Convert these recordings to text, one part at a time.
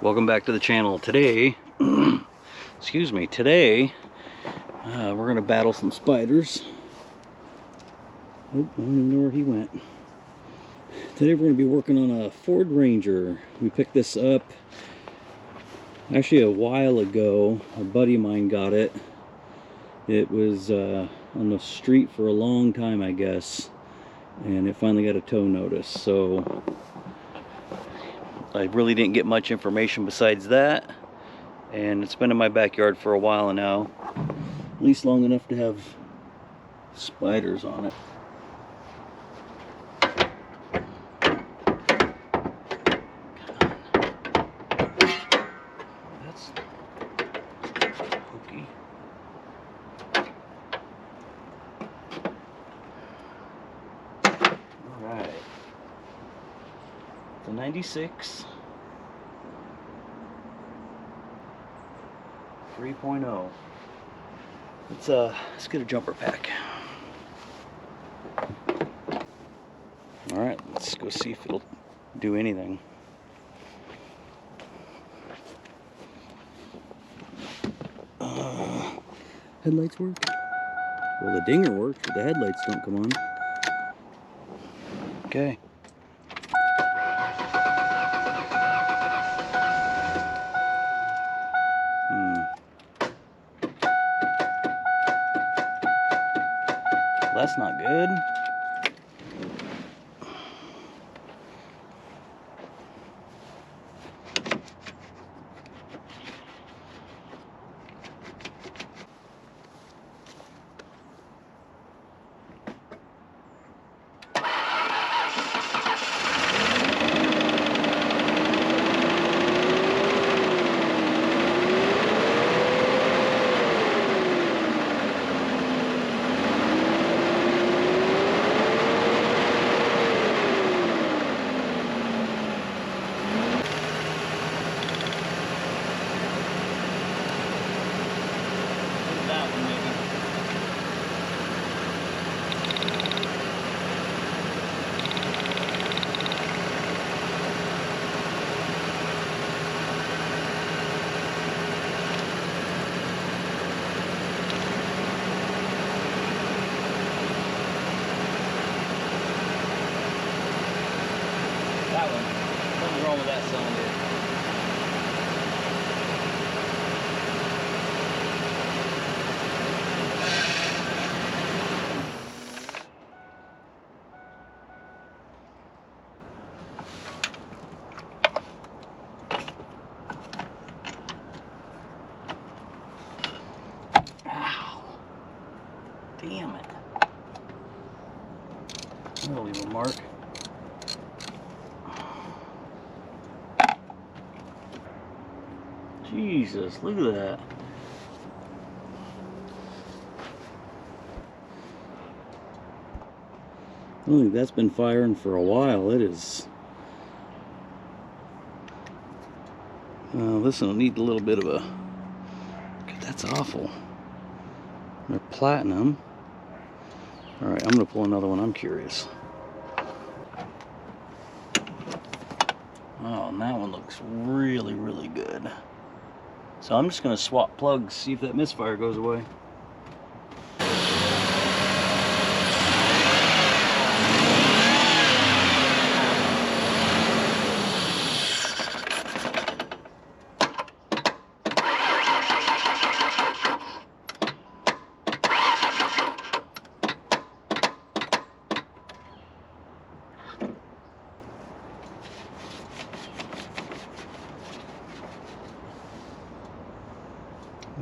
Welcome back to the channel. Today, excuse me, today we're gonna battle some spiders. Oh, I don't even know where he went. Today we're gonna be working on a Ford Ranger. We picked this up actually a while ago. A buddy of mine got it. It was on the street for a long time, I guess, and it finally got a tow notice. So I really didn't get much information besides that, and it's been in my backyard for a while now, at least long enough to have spiders on it. That's hokey. All right, the 96 3.0. Let's get a jumper pack. All right, let's go see if it'll do anything. Headlights work? Well, the dinger works, but the headlights don't come on. Okay. That's not good. That one. Something's wrong with that cylinder. Ow. Damn it. I'll leave a mark. Jesus, look at that. I don't think that's been firing for a while. It is. This will need a little bit of a. God, that's awful. They're platinum. Alright, I'm going to pull another one. I'm curious. Oh, and that one looks really, really good. So I'm just going to swap plugs, see if that misfire goes away.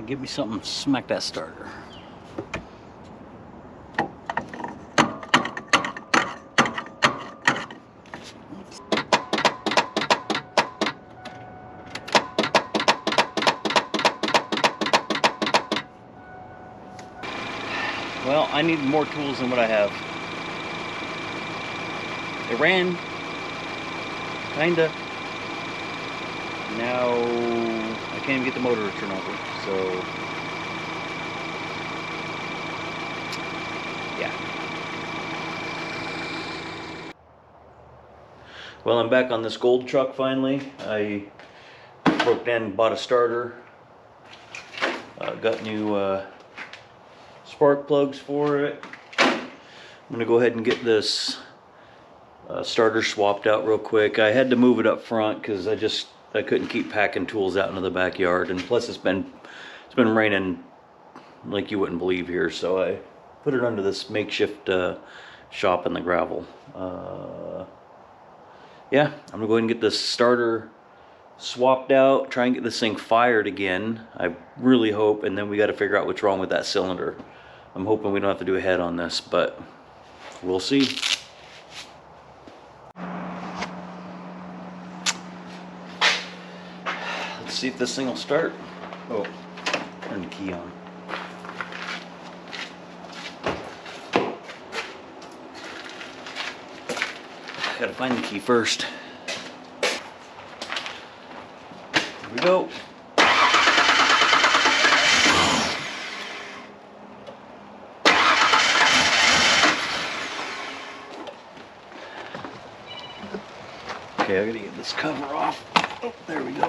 Give me something to smack that starter. Well, I need more tools than what I have. It ran, kinda. Now I can't even get the motor to turn over, so yeah. Well, I'm back on this gold truck finally. I broke down and bought a starter. Got new spark plugs for it. I'm gonna go ahead and get this starter swapped out real quick. I had to move it up front because I couldn't keep packing tools out into the backyard, and plus it's been raining like you wouldn't believe here, so I put it under this makeshift shop in the gravel. Yeah, I'm gonna go ahead and get this starter swapped out, try and get this thing fired again. I really hope, and then we got to figure out what's wrong with that cylinder. I'm hoping we don't have to do a head on this, but we'll see. Let's see if this thing will start. Oh, turn the key on. Gotta find the key first. Here we go. Okay, I gotta get this cover off. Oh, there we go.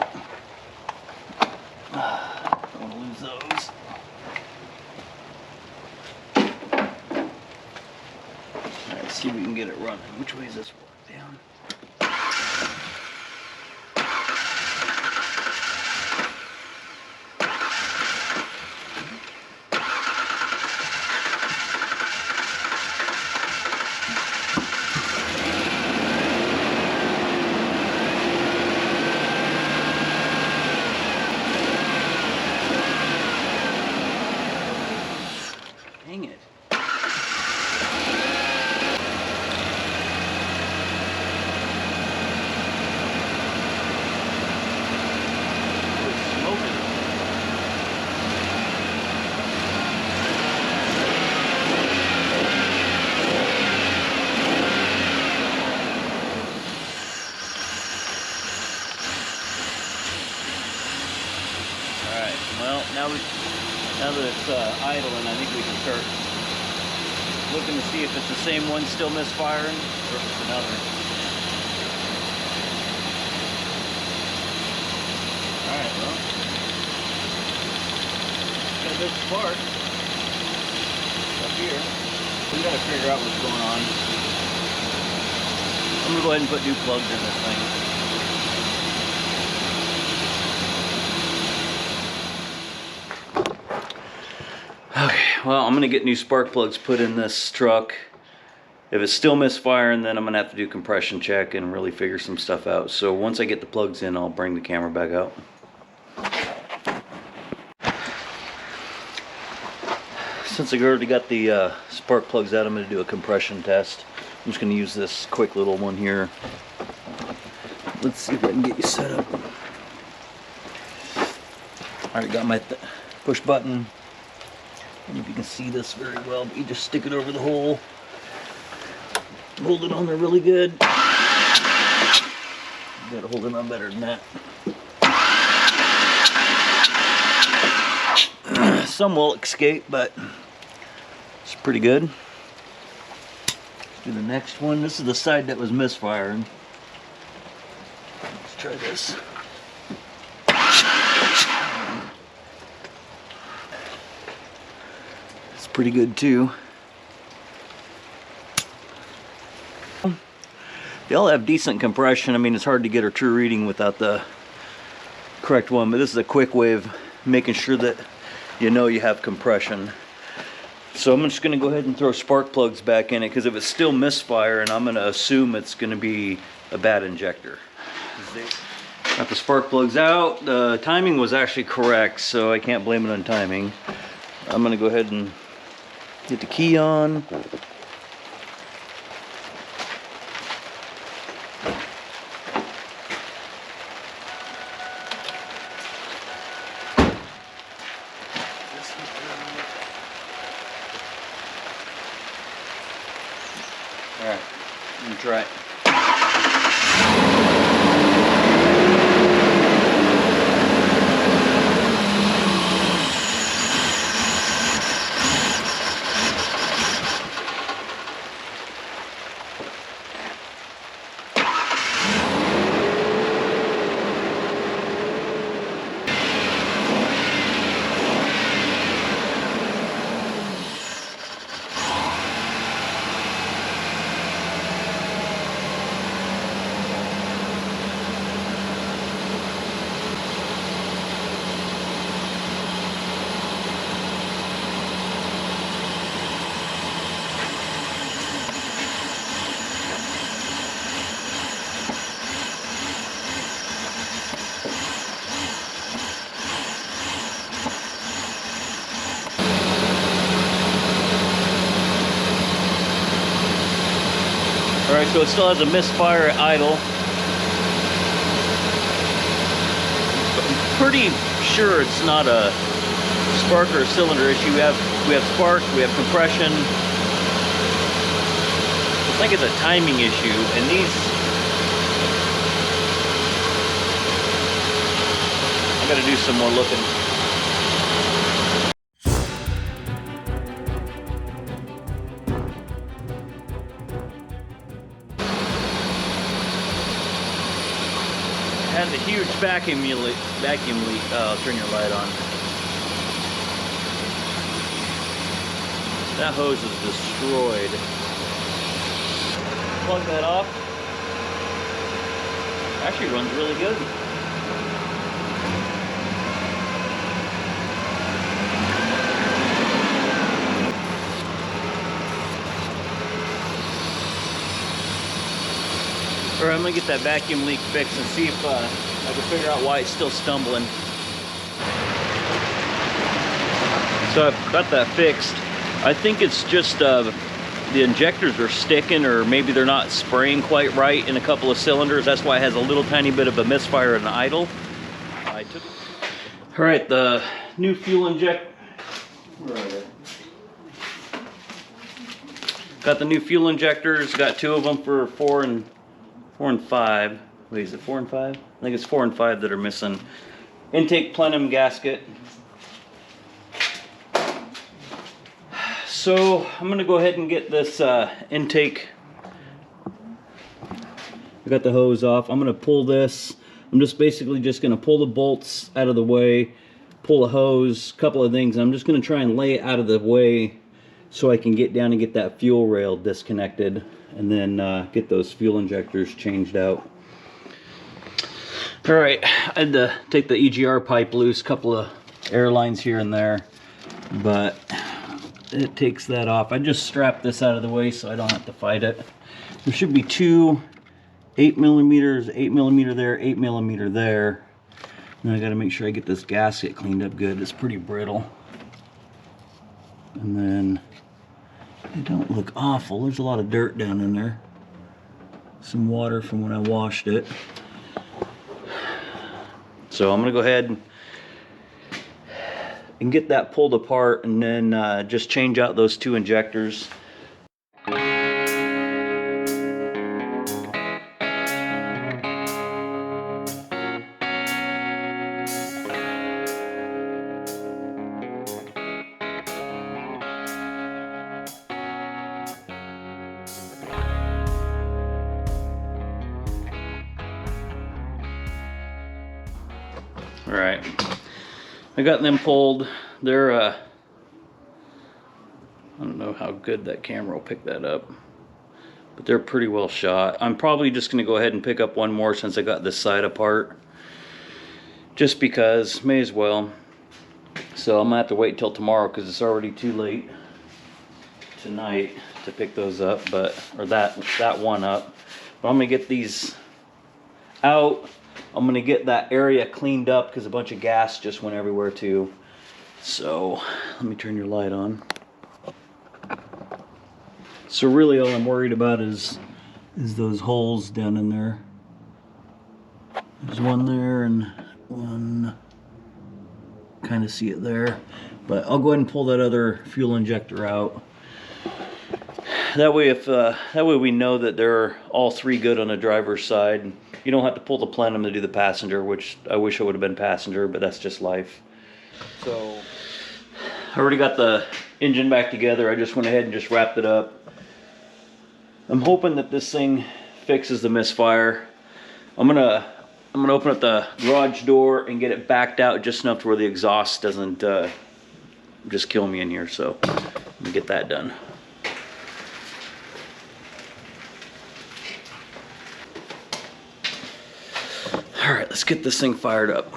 Don't want to lose those. Alright, let's see if we can get it running. Which way is this one? Down. Dang it. Well, now that it's idling, I think we can start looking to see if it's the same one still misfiring or if it's another. Alright, well, got a big spark up here. We gotta figure out what's going on. I'm gonna go ahead and put new plugs in this thing. Okay, well, I'm gonna get new spark plugs put in this truck. If it's still misfiring, then I'm gonna have to do compression check and really figure some stuff out. So once I get the plugs in, I'll bring the camera back out. Since I already got the spark plugs out, I'm gonna do a compression test. I'm just gonna use this quick little one here. Let's see if I can get you set up. Alright, got my push button. I don't know if you can see this very well, but you just stick it over the hole. Hold it on there really good. You gotta hold it on better than that. Some will escape, but it's pretty good. Let's do the next one. This is the side that was misfiring. Let's try this. Pretty good too. They all have decent compression. I mean, it's hard to get a true reading without the correct one, but this is a quick way of making sure that you know you have compression. So I'm just gonna go ahead and throw spark plugs back in it, because if it's still misfiring, I'm gonna assume it's gonna be a bad injector. Got the spark plugs out. The timing was actually correct, so I can't blame it on timing. I'm gonna go ahead and get the key on. Alright, let me try it. Alright, so it still has a misfire at idle. I'm pretty sure it's not a spark or a cylinder issue. We have spark, we have compression. I think it's a timing issue, and these, I gotta do some more looking. Has a huge vacuum leak. I'll turn your light on. That hose is destroyed. Plug that off. Actually runs really good. Alright, I'm gonna get that vacuum leak fixed and see if I can figure out why it's still stumbling. So I've got that fixed. I think it's just the injectors are sticking, or maybe they're not spraying quite right in a couple of cylinders. That's why it has a little tiny bit of a misfire and idle. Alright, the new fuel injector. Where are they? Got the new fuel injectors, got two of them for 4 and 5. Wait, is it 4 and 5? I think it's 4 and 5 that are missing. Intake plenum gasket. So I'm gonna go ahead and get this intake. I got the hose off. I'm gonna pull this. I'm just basically just gonna pull the bolts out of the way, pull a hose, couple of things. I'm just gonna try and lay it out of the way so I can get down and get that fuel rail disconnected, and then get those fuel injectors changed out. All right, I had to take the EGR pipe loose, couple of air lines here and there, but it takes that off. I just strapped this out of the way so I don't have to fight it. There should be two 8mm, 8mm there, 8mm there. And I gotta make sure I get this gasket cleaned up good. It's pretty brittle. And then they don't look awful. There's a lot of dirt down in there. Some water from when I washed it. So I'm gonna go ahead and get that pulled apart, and then just change out those two injectors. All right, I got them pulled. They're I don't know how good that camera will pick that up, but they're pretty well shot. I'm probably just gonna go ahead and pick up one more since I got this side apart, just because, may as well. So I'm gonna have to wait till tomorrow because it's already too late tonight to pick those up, or that one up. But I'm gonna get these out. I'm gonna get that area cleaned up because a bunch of gas just went everywhere too. So let me turn your light on. So really all I'm worried about is those holes down in there. There's one there and one, kind of see it there. But I'll go ahead and pull that other fuel injector out. That way, that way we know that they're all three good on the driver's side. You don't have to pull the plenum to do the passenger, which I wish I would have been passenger, but that's just life. So I already got the engine back together. I just went ahead and just wrapped it up. I'm hoping that this thing fixes the misfire. I'm gonna open up the garage door and get it backed out just enough to where the exhaust doesn't just kill me in here. So let me get that done. All right, let's get this thing fired up.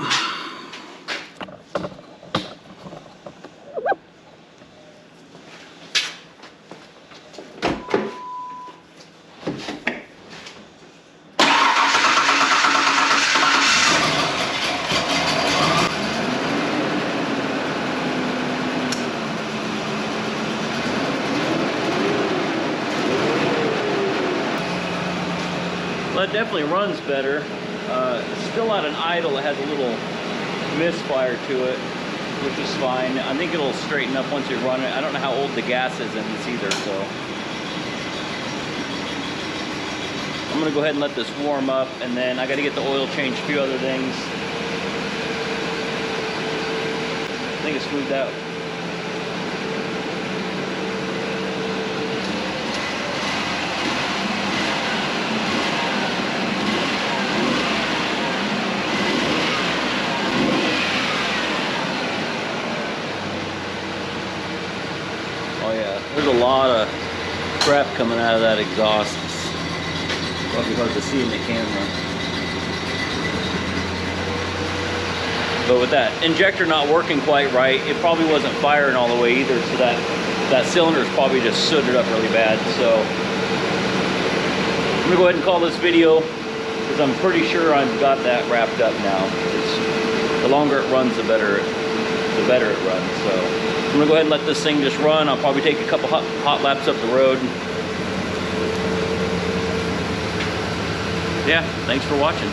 Well, that definitely runs better. Still at an idle, it has a little misfire to it, which is fine. I think it'll straighten up once you run it. I don't know how old the gas is in this either, so. I'm gonna go ahead and let this warm up, and then I gotta get the oil changed, a few other things. I think it's smoothed out. Oh yeah, there's a lot of crap coming out of that exhaust. It's probably hard to see in the camera. But with that injector not working quite right, it probably wasn't firing all the way either, so that cylinder is probably just sooted up really bad. So I'm gonna go ahead and call this video, because I'm pretty sure I've got that wrapped up now. The longer it runs, the better it runs. So I'm gonna go ahead and let this thing just run. I'll probably take a couple hot laps up the road. Yeah, thanks for watching.